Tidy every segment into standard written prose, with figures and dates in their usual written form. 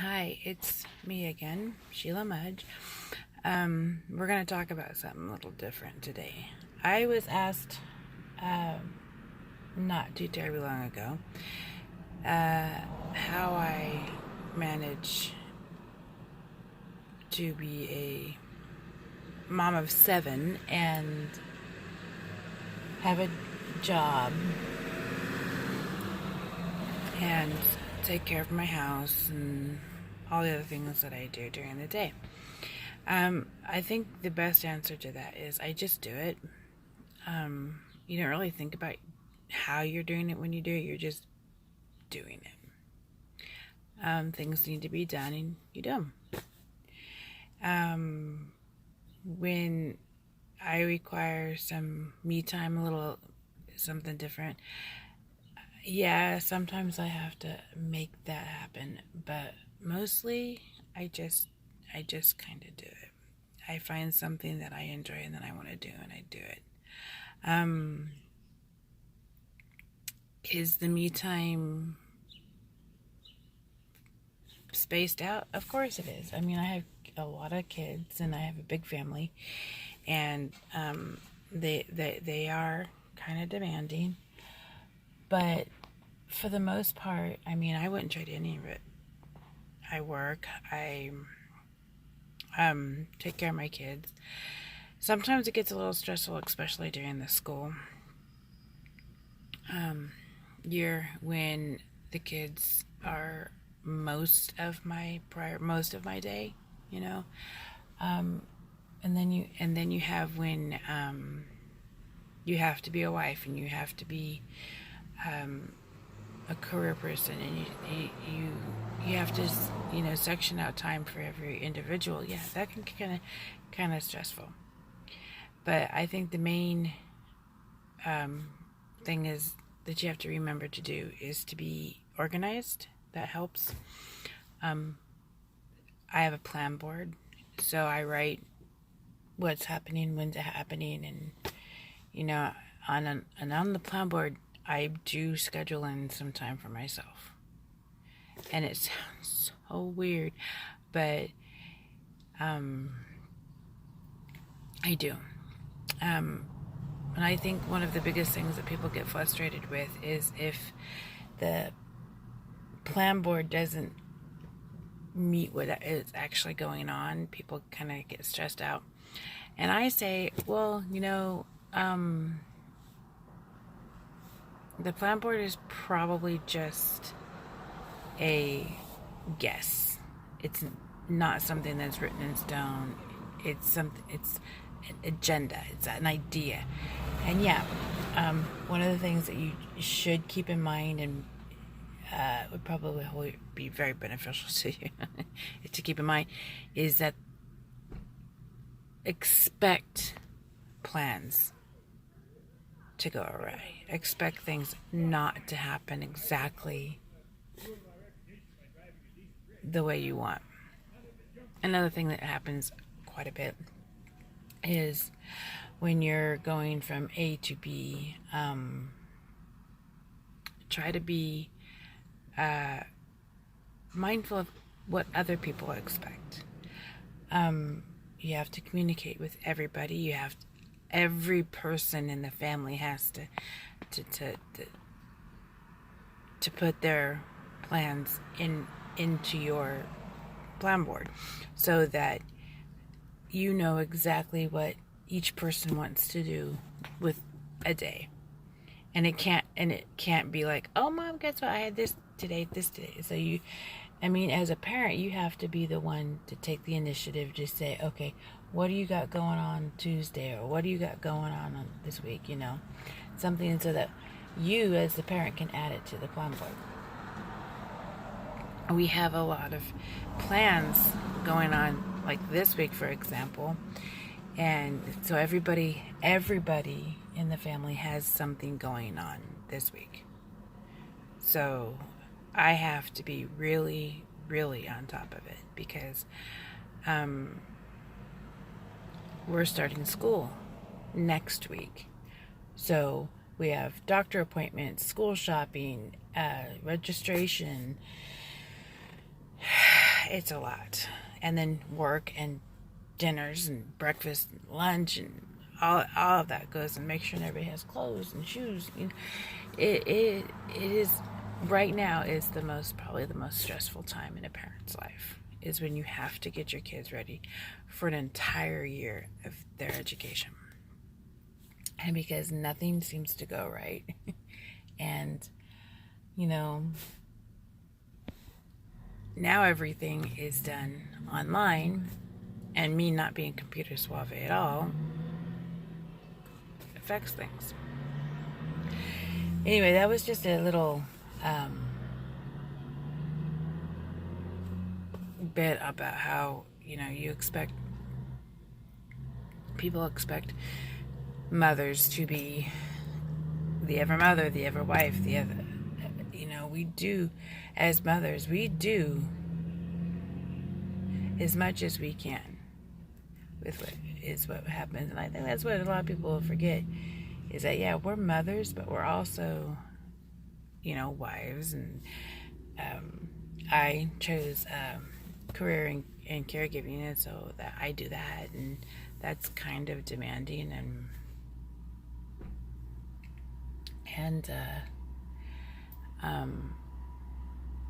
Hi, it's me again, Sheila Mudge. We're going to talk about something a little different today. I was asked not too terribly long ago how I manage to be a mom of 7 and have a job and take care of my house and all the other things that I do during the day. I think the best answer to that is I just do it. You don't really think about how you're doing it when you do it, you're just doing it. Things need to be done and you do them. When I require some me time, a little something different, yeah, sometimes I have to make that happen, but mostly I just kind of do it. I find something that I enjoy and that I want to do, and I do it. Um, is the me time spaced out? Of course it is. I mean, I have a lot of kids and I have a big family, and they are kind of demanding, but for the most part, I mean, I wouldn't trade any of it. I work, I take care of my kids. Sometimes it gets a little stressful, especially during the school year when the kids are most of my day, you know. And then you have when you have to be a wife and you have to be a career person, and you have to section out time for every individual. Yeah, that can kind of stressful. But I think the main thing is that you have to remember to do is to be organized. That helps. I have a plan board, so I write what's happening, when's it happening, and on the plan board, I do schedule in some time for myself. And it sounds so weird, but I do. And I think one of the biggest things that people get frustrated with is if the plan board doesn't meet what is actually going on, people kind of get stressed out. And I say, well, the plan board is probably just a guess. It's not something that's written in stone. It's an agenda. It's an idea. And yeah, one of the things that you should keep in mind, and would probably be very beneficial to you to keep in mind, is that expect plans to go awry. Expect things not to happen exactly the way you want. Another thing that happens quite a bit is when you're going from A to B, try to be mindful of what other people expect. You have to communicate with everybody. Every person in the family has to put their plans into your plan board, so that you know exactly what each person wants to do with a day. And it can't be like, oh mom, guess what, I had this today. So as a parent, you have to be the one to take the initiative to say, okay, what do you got going on Tuesday, or what do you got going on this week, something, so that you as the parent can add it to the plan board. We have a lot of plans going on, like this week, for example, and so everybody in the family has something going on this week. So I have to be really, really on top of it, because we're starting school next week. So we have doctor appointments, school shopping, registration, it's a lot. And then work and dinners and breakfast and lunch and all of that goes, and make sure everybody has clothes and shoes. You know, it is right now is probably the most stressful time in a parent's life, is when you have to get your kids ready for an entire year of their education. And because nothing seems to go right. And, you know, now everything is done online, and me not being computer suave at all affects things. Anyway, that was just a little bit about how, you know, people expect mothers to be the ever mother, the ever wife, the other, you know, we do, as mothers, we do as much as we can with what happens. And I think that's what a lot of people forget, is that, yeah, we're mothers, but we're also, you know, wives. And I chose career in caregiving, and so that I do that, and that's kind of demanding. And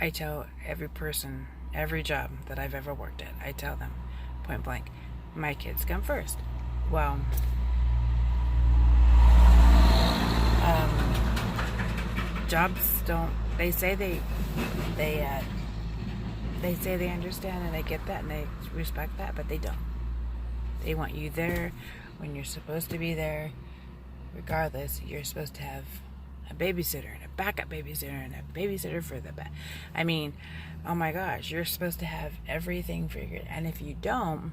I tell every person, every job that I've ever worked at, I tell them point blank, my kids come first. Well, jobs don't, they say they say they understand, and they get that, and they respect that, but they don't. They want you there when you're supposed to be there. Regardless, you're supposed to have a babysitter and a backup babysitter and a babysitter for the back. I mean, oh my gosh, you're supposed to have everything figured. And if you don't,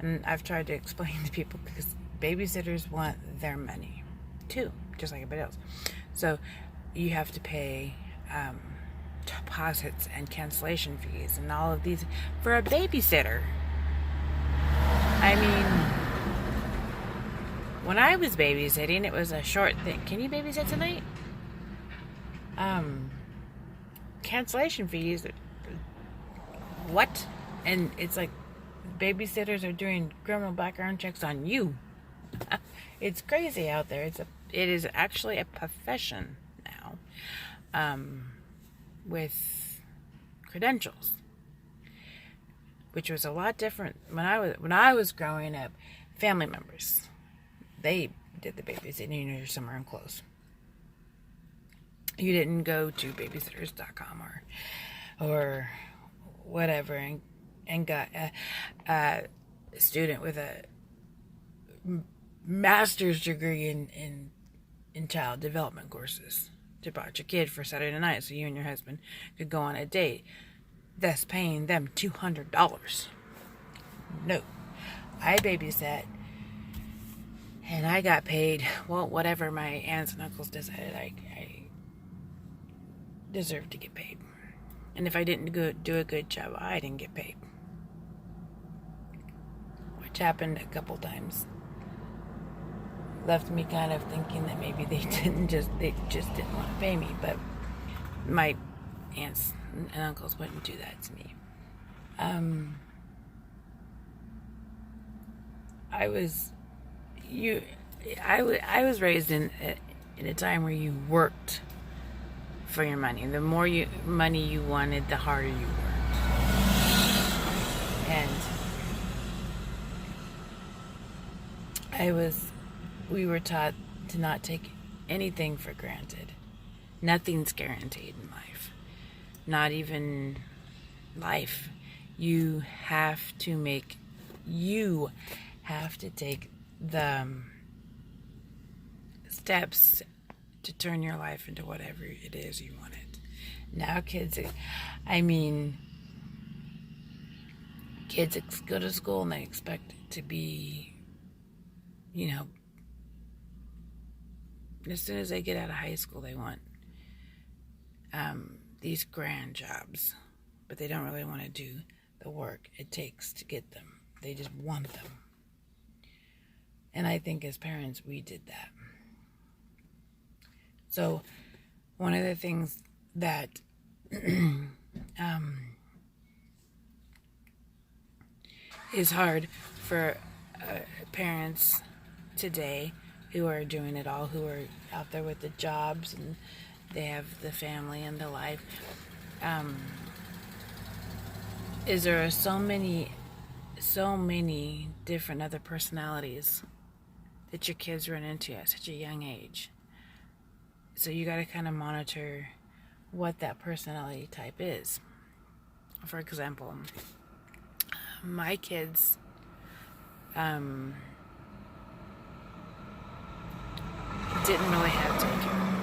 and I've tried to explain to people, because babysitters want their money too, just like everybody else. So you have to pay deposits and cancellation fees and all of these for a babysitter. I mean, when I was babysitting, it was a short thing. Can you babysit tonight? Cancellation fees. What? And it's like babysitters are doing criminal background checks on you. It's crazy out there. It is actually a profession now, with credentials, which was a lot different when I was growing up. Family members, they did the babysitting or somewhere in close. You didn't go to babysitters.com or whatever and got a student with a master's degree in child development courses to brought your kid for Saturday night so you and your husband could go on a date, thus paying them $200. No. I babysat, and I got paid, well, whatever my aunts and uncles decided I deserved to get paid. And if I didn't do a good job, I didn't get paid. Which happened a couple times. Left me kind of thinking that maybe they just didn't want to pay me. But my aunts and uncles wouldn't do that to me. I was raised in a time where you worked for your money. The more money you wanted, the harder you worked. And we were taught to not take anything for granted. Nothing's guaranteed in life. Not even life. You have to take the steps to turn your life into whatever it is you want it. Now kids go to school and they expect it to be, you know, as soon as they get out of high school, they want these grand jobs, but they don't really want to do the work it takes to get them. They just want them. And I think as parents, we did that. So one of the things that is hard for parents today who are doing it all, who are out there with the jobs and they have the family and the life. Is there are so many different other personalities that your kids run into at such a young age. So you got to kind of monitor what that personality type is. For example, my kids didn't really have daycare.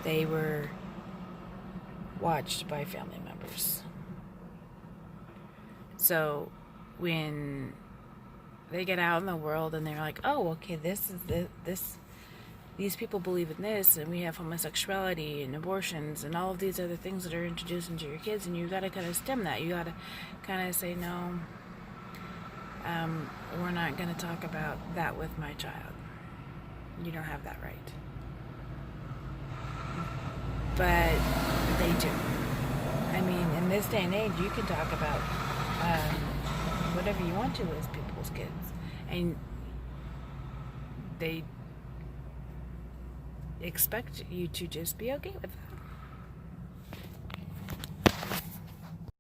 They were watched by family members. So when they get out in the world and they're like, oh, okay, this is this these people believe in this, and we have homosexuality and abortions and all of these other things that are introduced into your kids, and you got to kind of stem that. You got to kind of say, no, we're not going to talk about that with my child. You don't have that right. But they do. I mean, in this day and age, you can talk about whatever you want to with people's kids, and they expect you to just be okay with that.